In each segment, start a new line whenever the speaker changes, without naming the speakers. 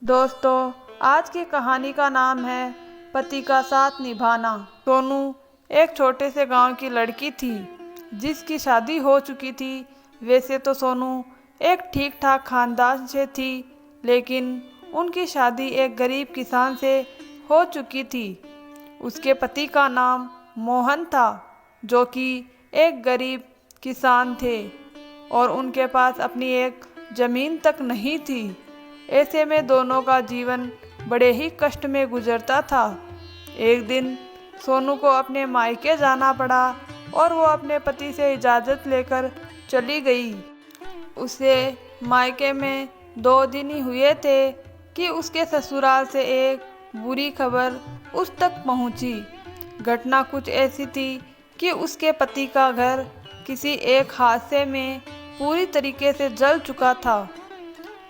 दोस्तों, आज की कहानी का नाम है पति का साथ निभाना। सोनू एक छोटे से गांव की लड़की थी जिसकी शादी हो चुकी थी। वैसे तो सोनू एक ठीक ठाक खानदान से थी, लेकिन उनकी शादी एक गरीब किसान से हो चुकी थी। उसके पति का नाम मोहन था, जो कि एक गरीब किसान थे और उनके पास अपनी एक जमीन तक नहीं थी। ऐसे में दोनों का जीवन बड़े ही कष्ट में गुजरता था। एक दिन सोनू को अपने मायके जाना पड़ा और वो अपने पति से इजाज़त लेकर चली गई। उसे मायके में 2 दिन ही हुए थे कि उसके ससुराल से एक बुरी खबर उस तक पहुंची। घटना कुछ ऐसी थी कि उसके पति का घर किसी एक हादसे में पूरी तरीके से जल चुका था।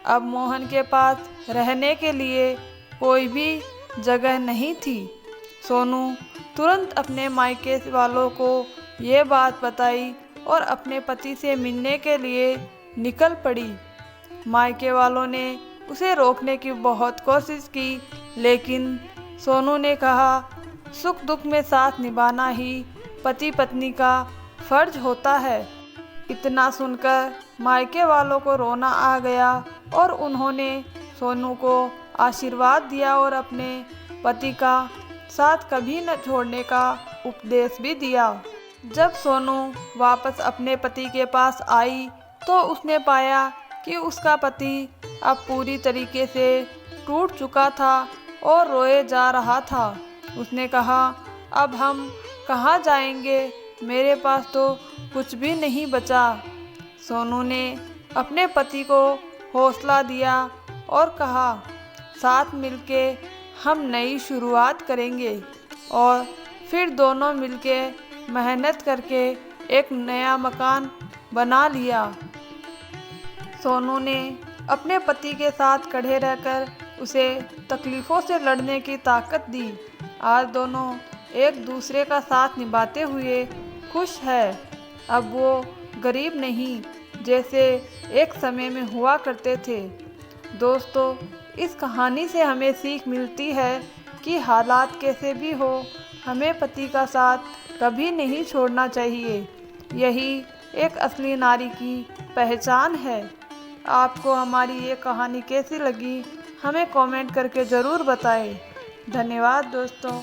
अब मोहन के पास रहने के लिए कोई भी जगह नहीं थी। सोनू तुरंत अपने मायके वालों को ये बात बताई और अपने पति से मिलने के लिए निकल पड़ी। मायके वालों ने उसे रोकने की बहुत कोशिश की, लेकिन सोनू ने कहा, सुख दुख में साथ निभाना ही पति पत्नी का फर्ज होता है। इतना सुनकर मायके वालों को रोना आ गया और उन्होंने सोनू को आशीर्वाद दिया और अपने पति का साथ कभी न छोड़ने का उपदेश भी दिया। जब सोनू वापस अपने पति के पास आई तो उसने पाया कि उसका पति अब पूरी तरीके से टूट चुका था और रोए जा रहा था। उसने कहा, अब हम कहाँ जाएंगे? मेरे पास तो कुछ भी नहीं बचा। सोनू ने अपने पति को हौसला दिया और कहा, साथ मिलके हम नई शुरुआत करेंगे। और फिर दोनों मिलके मेहनत करके एक नया मकान बना लिया। सोनू ने अपने पति के साथ खड़े रहकर उसे तकलीफ़ों से लड़ने की ताकत दी। आज दोनों एक दूसरे का साथ निभाते हुए खुश है। अब वो गरीब नहीं जैसे एक समय में हुआ करते थे। दोस्तों, इस कहानी से हमें सीख मिलती है कि हालात कैसे भी हो, हमें पति का साथ कभी नहीं छोड़ना चाहिए। यही एक असली नारी की पहचान है। आपको हमारी ये कहानी कैसी लगी, हमें कमेंट करके ज़रूर बताएं। धन्यवाद दोस्तों।